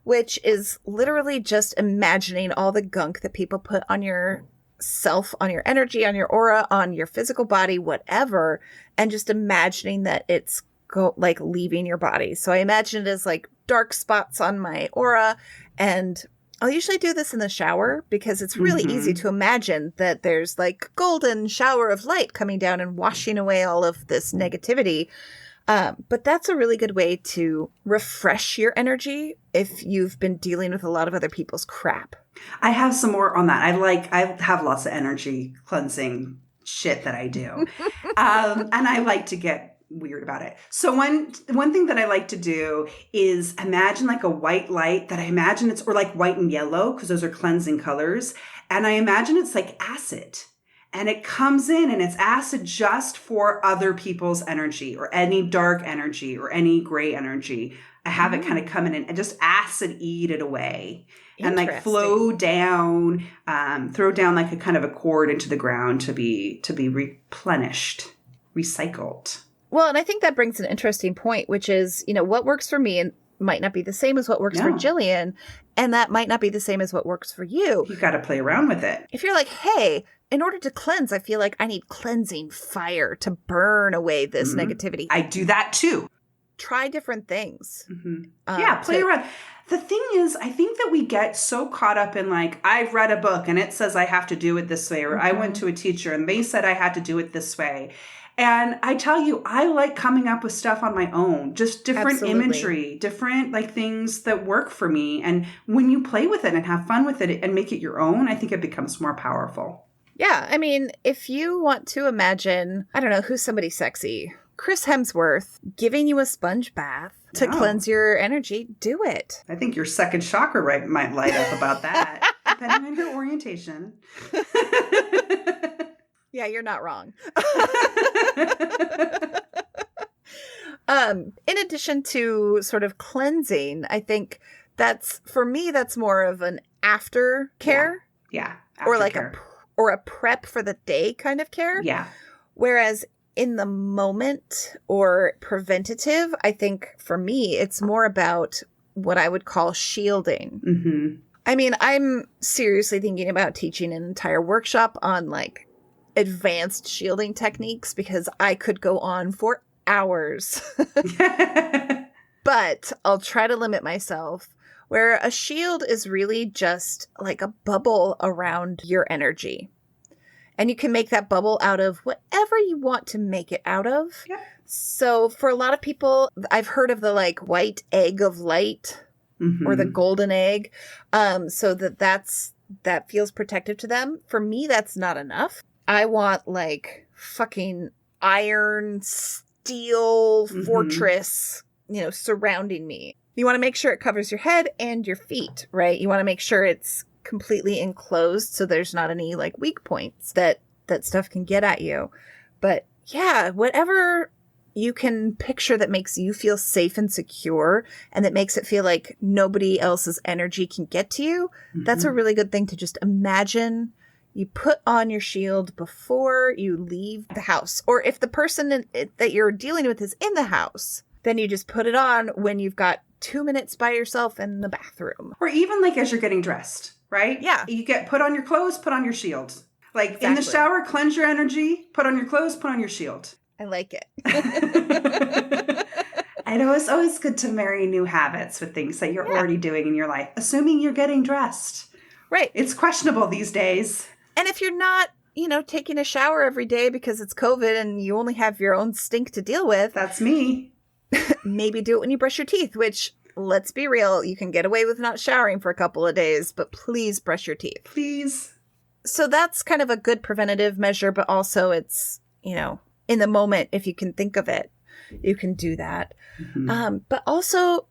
which is literally just imagining all the gunk that people put on your self, on your energy, on your aura, on your physical body, whatever, and just imagining that it's like leaving your body. So I imagine it as like dark spots on my aura, and I'll usually do this in the shower because it's really easy to imagine that there's like golden shower of light coming down and washing away all of this negativity. But that's a really good way to refresh your energy if you've been dealing with a lot of other people's crap. I have some more on that. I have lots of energy cleansing shit that I do. And I like to get weird about it. So one thing that I like to do is imagine like a white light that I imagine it's, or like white and yellow, because those are cleansing colors. And I imagine it's like acid. And it comes in and it's acid just for other people's energy, or any dark energy, or any gray energy. I have it kind of come in and just acid eat it away, and like flow down, throw down like a kind of a cord into the ground to be replenished, recycled. Well, and I think that brings an interesting point, which is, what works for me and might not be the same as what works for Jillian, and that might not be the same as what works for you. You got to play around with it. If you're like, hey, in order to cleanse, I feel like I need cleansing fire to burn away this negativity. I do that too. Try different things. Play around. The thing is, I think that we get so caught up in like, I've read a book and it says I have to do it this way, or I went to a teacher and they said I had to do it this way. And I tell you, I like coming up with stuff on my own, just different imagery, different like things that work for me. And when you play with it and have fun with it and make it your own, I think it becomes more powerful. Yeah. I mean, if you want to imagine, I don't know, who's somebody sexy? Chris Hemsworth giving you a sponge bath to cleanse your energy, do it. I think your second chakra might light up about that, depending on your orientation. Yeah, you're not wrong. In addition to sort of cleansing, I think that's more of an aftercare. Yeah. Or like a prep for the day kind of care. Yeah. Whereas in the moment or preventative, I think for me, it's more about what I would call shielding. Mm-hmm. I mean, I'm seriously thinking about teaching an entire workshop on like advanced shielding techniques, because I could go on for hours. But I'll try to limit myself, where a shield is really just like a bubble around your energy. And you can make that bubble out of whatever you want to make it out of. Yeah. So for a lot of people, I've heard of the like white egg of light, or the golden egg. So that feels protective to them. For me, that's not enough. I want like fucking iron, steel fortress, surrounding me. You want to make sure it covers your head and your feet, right? You want to make sure it's completely enclosed so there's not any like weak points that stuff can get at you. But yeah, whatever you can picture that makes you feel safe and secure, and that makes it feel like nobody else's energy can get to you, that's a really good thing to just imagine. You put on your shield before you leave the house. Or if the person that you're dealing with is in the house, then you just put it on when you've got 2 minutes by yourself in the bathroom. Or even like as you're getting dressed, right? Yeah. You put on your clothes, put on your shield. Like in the shower, cleanse your energy, put on your clothes, put on your shield. I like it. I know it's always good to marry new habits with things that you're already doing in your life, assuming you're getting dressed. Right. It's questionable these days. And if you're not, taking a shower every day because it's COVID and you only have your own stink to deal with. That's me. Maybe do it when you brush your teeth, which, let's be real, you can get away with not showering for a couple of days, but please brush your teeth. Please. So that's kind of a good preventative measure, but also it's, in the moment, if you can think of it, you can do that. But also,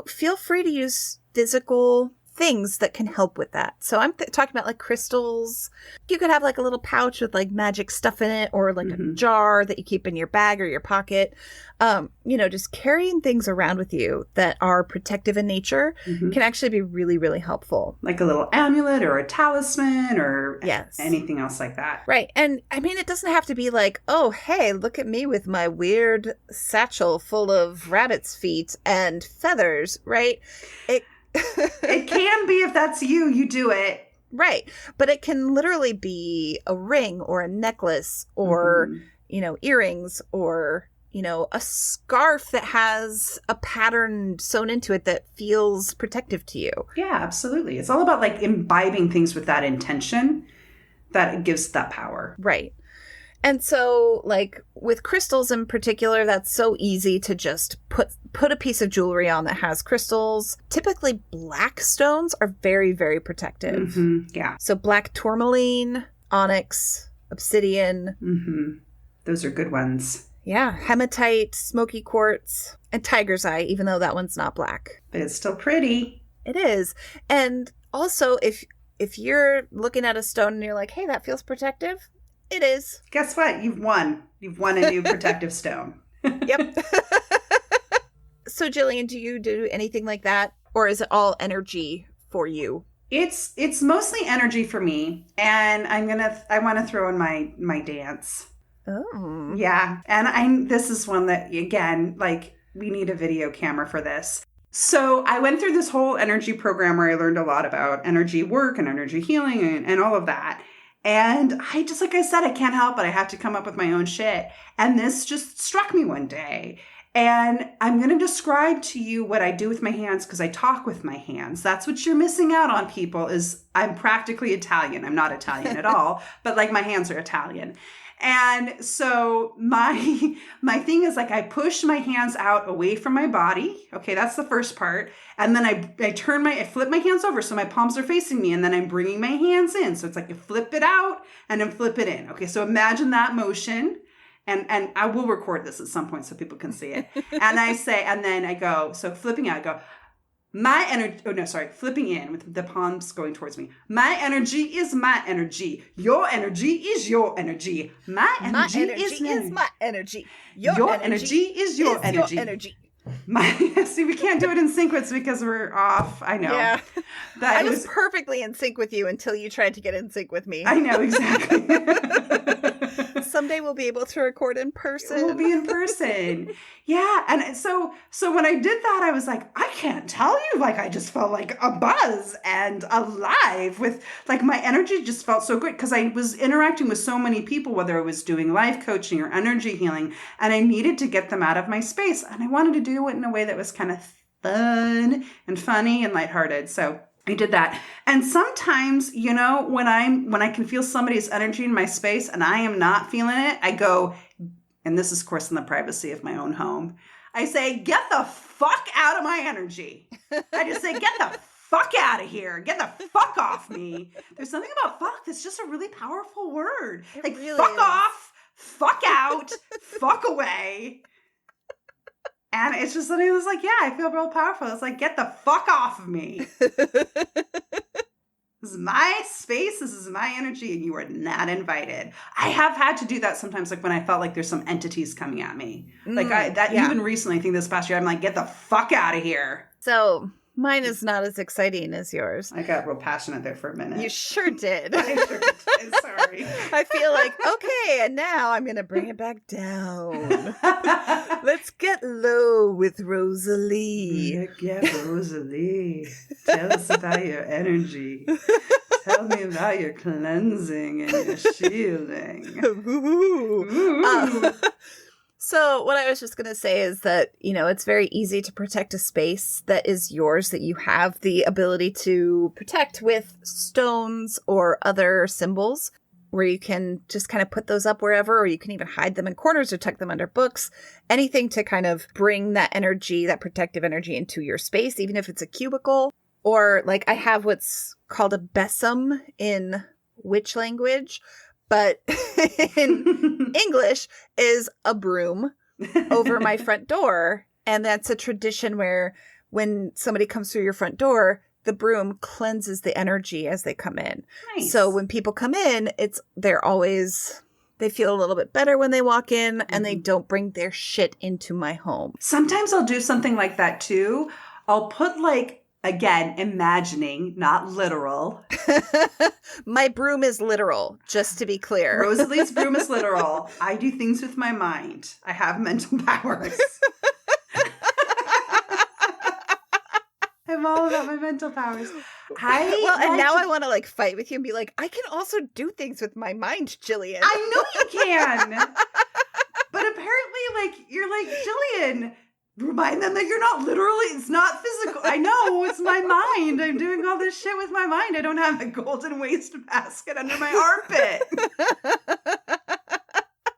feel free to use physical things that can help with that. So I'm talking about like crystals. You could have like a little pouch with like magic stuff in it, or like a jar that you keep in your bag or your pocket. Just carrying things around with you that are protective in nature can actually be really, really helpful. Like a little amulet or a talisman or yes. anything else like that. Right. And I mean, it doesn't have to be like, oh, hey, look at me with my weird satchel full of rabbit's feet and feathers, right? It can be, if that's you do it. Right. But it can literally be a ring or a necklace or, earrings or, a scarf that has a pattern sewn into it that feels protective to you. Yeah, absolutely. It's all about like imbibing things with that intention that it gives that power. Right. And so, like, with crystals in particular, that's so easy to just put a piece of jewelry on that has crystals. Typically, black stones are very, very protective. Yeah. So black tourmaline, onyx, obsidian. Those are good ones. Yeah. Hematite, smoky quartz, and tiger's eye, even though that one's not black. But it's still pretty. It is. And also, if you're looking at a stone and you're like, hey, that feels protective, it is. Guess what? You've won. You've won a new protective stone. Yep. So, Jillian, do you do anything like that? Or is it all energy for you? It's mostly energy for me. And I want to throw in my dance. Oh. Yeah. And this is one that, again, like, we need a video camera for this. So I went through this whole energy program where I learned a lot about energy work and energy healing and all of that. And I just, like I said, I can't help it. I have to come up with my own shit. And this just struck me one day. And I'm going to describe to you what I do with my hands because I talk with my hands. That's what you're missing out on, people, is I'm practically Italian. I'm not Italian at all, but like my hands are Italian. And so my thing is like I push my hands out away from my body. Okay, that's the first part. And then I flip my hands over so my palms are facing me, and then I'm bringing my hands in. So it's like you flip it out and then flip it in. Okay, so imagine that motion. And I will record this at some point so people can see it. And then I go, so flipping out, I go, flipping in with the palms going towards me. My energy is my energy. Your energy is your energy. My energy is my energy. Your energy is your energy. Your energy. See, we can't do it in sequence because we're off. I know. Yeah. I was perfectly in sync with you until you tried to get in sync with me. I know, exactly. Someday we'll be able to record in person. We'll be in person. Yeah. And so when I did that, I was like, I can't tell you. Like, I just felt like a buzz and alive with, like, my energy just felt so good because I was interacting with so many people, whether I was doing life coaching or energy healing, and I needed to get them out of my space. And I wanted to do it in a way that was kind of fun and funny and lighthearted. So I did that. And sometimes, when I can feel somebody's energy in my space and I am not feeling it, I go, and this is of course in the privacy of my own home, I say, get the fuck out of my energy. I just say, get the fuck out of here. Get the fuck off me. There's something about fuck that's just a really powerful word. It like really fuck is. off, fuck out, fuck away. And it's just something that's like, yeah, I feel real powerful. It's like, get the fuck off of me. This is my space. This is my energy. And you are not invited. I have had to do that sometimes, like when I felt like there's some entities coming at me. Even recently, I think this past year, I'm like, get the fuck out of here. So mine is not as exciting as yours. I got real passionate there for a minute. You sure did. I sure did. Sorry. I feel like, okay, and now I'm going to bring it back down. Let's get low with Rosalie. Rosalie. Tell us about your energy. Tell me about your cleansing and your shielding. Ooh. So what I was just going to say is that, it's very easy to protect a space that is yours, that you have the ability to protect with stones or other symbols, where you can just kind of put those up wherever, or you can even hide them in corners or tuck them under books. Anything to kind of bring that energy, that protective energy into your space, even if it's a cubicle. Or like I have what's called a besom in which language, but in English is a broom over my front door. And that's a tradition where when somebody comes through your front door, the broom cleanses the energy as they come in. Nice. So when people come in, they feel a little bit better when they walk in, and they don't bring their shit into my home. Sometimes I'll do something like that too. I'll put again, imagining, not literal. My broom is literal, just to be clear. Rosalie's broom is literal. I do things with my mind. I have mental powers. I'm all about my mental powers. And now I want to fight with you and be like, I can also do things with my mind, Jillian. I know you can. But apparently, you're like, Jillian, remind them that you're not literally, it's not physical. I know, it's my mind. I'm doing all this shit with my mind. I don't have a golden wastebasket under my armpit.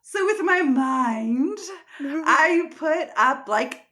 So with my mind, I put up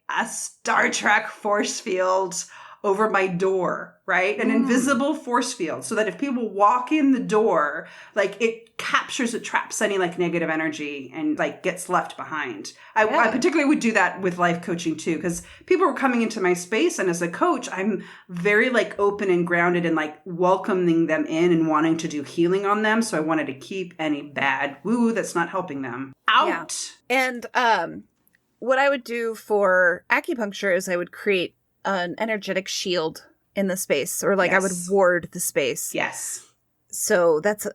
a Star Trek force field over my door, right? An invisible force field, so that if people walk in the door, it captures, it traps any negative energy and gets left behind. I particularly would do that with life coaching too, because people were coming into my space, and as a coach, I'm very open and grounded and welcoming them in and wanting to do healing on them. So I wanted to keep any bad woo that's not helping them out. Yeah. And what I would do for acupuncture is I would create an energetic shield in the space, or I would ward the space. Yes. So that's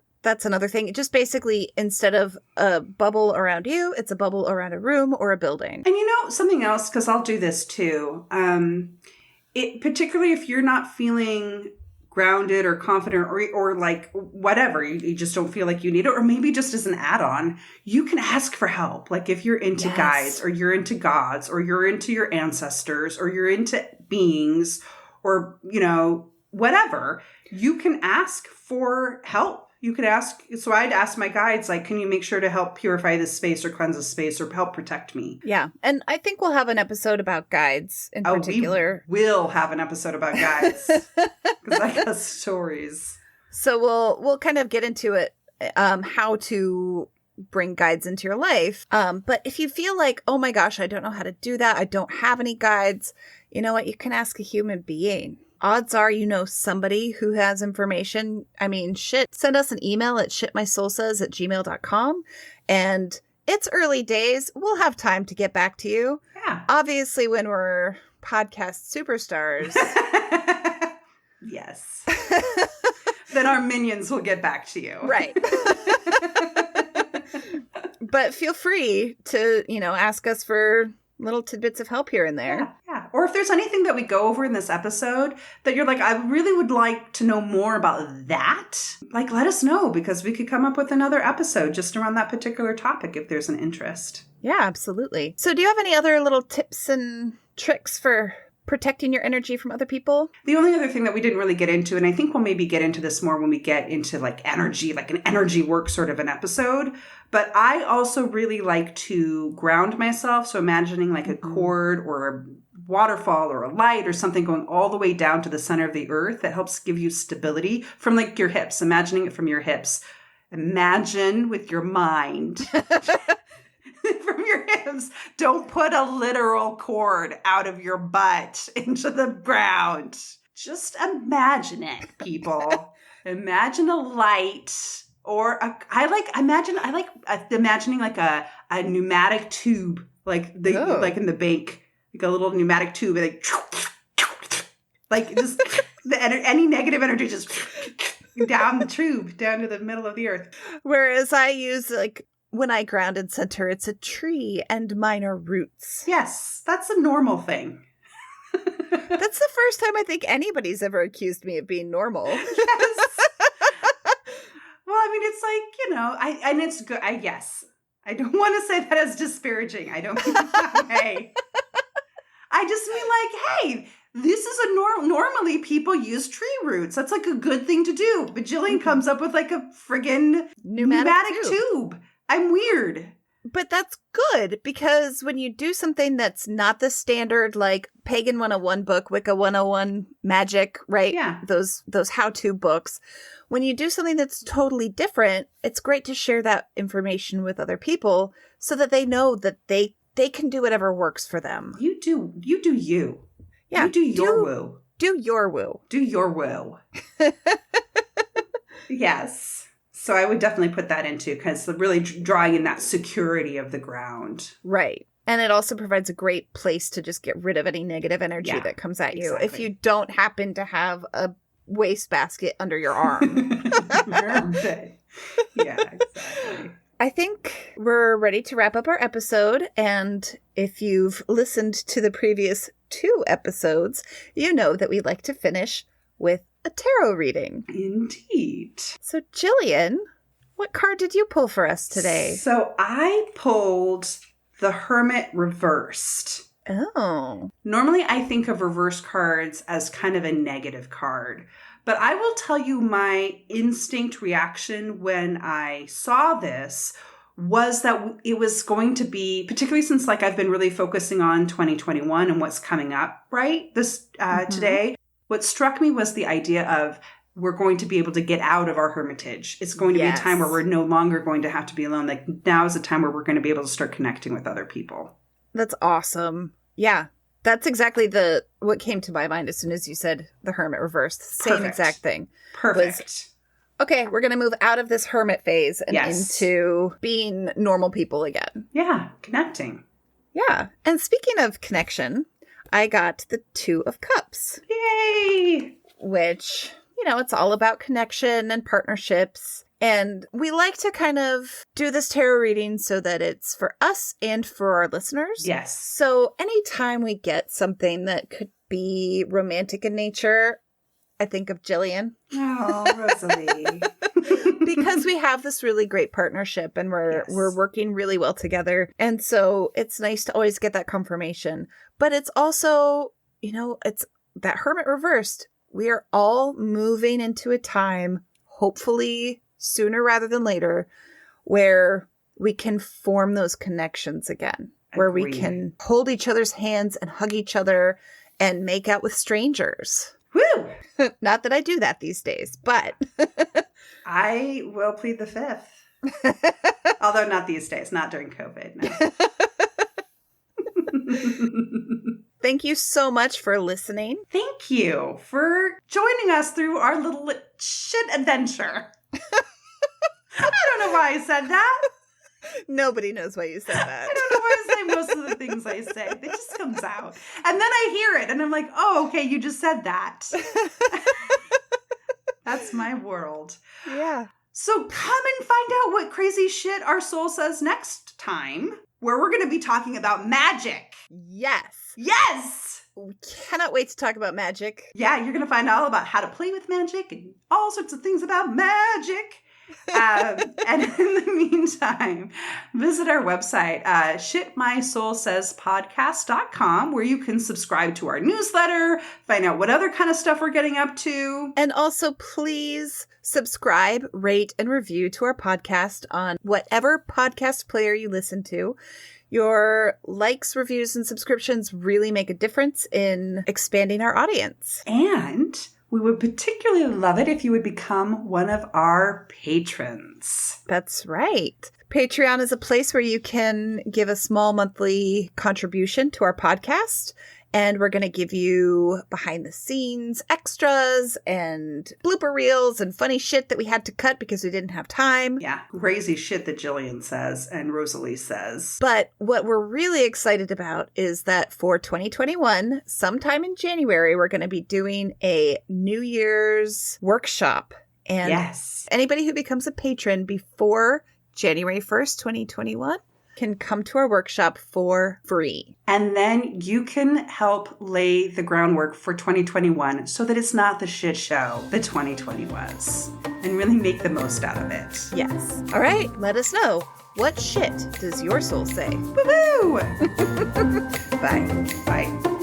another thing. Just basically, instead of a bubble around you, it's a bubble around a room or a building. And something else, because I'll do this too. Particularly if you're not feeling grounded or confident or whatever, you just don't feel like you need it, or maybe just as an add-on, you can ask for help. If you're into guides, or you're into gods, or you're into your ancestors, or you're into beings, or whatever, you can ask for help. You could ask. So I'd ask my guides, can you make sure to help purify this space or cleanse this space or help protect me? Yeah. And I think we'll have an episode about guides in particular. We will have an episode about guides because I got stories. So we'll kind of get into it, how to bring guides into your life. But if you feel like, oh my gosh, I don't know how to do that, I don't have any guides, you know what? You can ask a human being. Odds are somebody who has information. I mean, send us an email at shitmysoulsays@gmail.com. And it's early days. We'll have time to get back to you. Yeah. Obviously, when we're podcast superstars. Yes. Then our minions will get back to you. Right. But feel free to, ask us for little tidbits of help here and there. Yeah. Or if there's anything that we go over in this episode that you're I really would like to know more about that, let us know, because we could come up with another episode just around that particular topic if there's an interest. Yeah, absolutely. So do you have any other little tips and tricks for protecting your energy from other people? The only other thing that we didn't really get into, and I think we'll maybe get into this more when we get into energy, an energy work sort of an episode, but I also really like to ground myself. So imagining a cord or a waterfall or a light or something going all the way down to the center of the earth that helps give you stability from your hips, imagining it from your hips. Imagine with your mind. From your hips. Don't put a literal cord out of your butt into the ground. Just imagine it, people. Imagine a light or imagining a pneumatic tube, like in the bank, a little pneumatic tube, just any negative energy just down the tube, down to the middle of the earth. Whereas I use when I ground and center, it's a tree and mine are roots. Yes, that's a normal thing. That's the first time I think anybody's ever accused me of being normal. Yes. Well, I mean, it's and it's good. Yes. I don't want to say that as disparaging. I don't mean that way. I just mean hey, this is normally people use tree roots. That's a good thing to do. But Jillian comes up with a friggin' pneumatic tube. I'm weird. But that's good, because when you do something that's not the standard, like Pagan 101 book, Wicca 101 magic, right? Yeah. Those how-to books. When you do something that's totally different, it's great to share that information with other people so that they know that they can do whatever works for them. You do you. Yeah. You do your woo. Do your woo. Do your woo. Yes. So I would definitely put that into, because really drawing in that security of the ground. Right. And it also provides a great place to just get rid of any negative energy that comes at you. If you don't happen to have a wastebasket under your arm. Yeah, exactly. I think we're ready to wrap up our episode. And if you've listened to the previous 2 episodes, you know that we like to finish with a tarot reading. Indeed. So, Jillian, what card did you pull for us today? So I pulled the Hermit reversed. Oh. Normally I think of reverse cards as kind of a negative card, but I will tell you my instinct reaction when I saw this was that it was going to be, particularly since like I've been really focusing on 2021 and what's coming up, right? Today. What struck me was the idea of we're going to be able to get out of our hermitage. It's going to be a time where we're no longer going to have to be alone. Like now is a time where we're going to be able to start connecting with other people. That's awesome. Yeah. That's exactly what came to my mind as soon as you said the Hermit reversed. Same exact thing. Perfect. Okay, we're going to move out of this hermit phase and into being normal people again. Yeah, connecting. Yeah. And speaking of connection, I got the 2 of Cups. Yay! Which, it's all about connection and partnerships. And we like to kind of do this tarot reading so that it's for us and for our listeners. Yes. So anytime we get something that could be romantic in nature, I think of Jillian. Oh, Rosalie. Because we have this really great partnership and we're working really well together. And so it's nice to always get that confirmation. But it's also, it's that Hermit reversed. We are all moving into a time, hopefully sooner rather than later, where we can form those connections again. Where we can hold each other's hands and hug each other and make out with strangers. Woo! Not that I do that these days, but I will plead the 5th. Although not these days, not during COVID. No. Thank you so much for listening. Thank you for joining us through our little shit adventure. I don't know why I said that. Nobody knows why you said that. I don't know why I say most of the things I say. It just comes out. And then I hear it and I'm like, oh, okay, you just said that. That's my world. Yeah. So come and find out what crazy shit our soul says next time, where we're going to be talking about magic. Yes. Yes! We cannot wait to talk about magic. Yeah, you're going to find all about how to play with magic and all sorts of things about magic. And in the meantime, visit our website, shitmysoulsayspodcast.com, where you can subscribe to our newsletter, find out what other kind of stuff we're getting up to. And also, please subscribe, rate, and review to our podcast on whatever podcast player you listen to. Your likes, reviews, and subscriptions really make a difference in expanding our audience. And we would particularly love it if you would become one of our patrons. That's right. Patreon is a place where you can give a small monthly contribution to our podcast. And we're going to give you behind the scenes extras and blooper reels and funny shit that we had to cut because we didn't have time. Yeah, crazy shit that Jillian says and Rosalie says. But what we're really excited about is that for 2021, sometime in January, we're going to be doing a New Year's workshop. And anybody who becomes a patron before January 1st, 2021, can come to our workshop for free. And then you can help lay the groundwork for 2021 so that it's not the shit show that 2020 was. And really make the most out of it. Yes. All right, let us know. What shit does your soul say? Woo-hoo! Bye. Bye.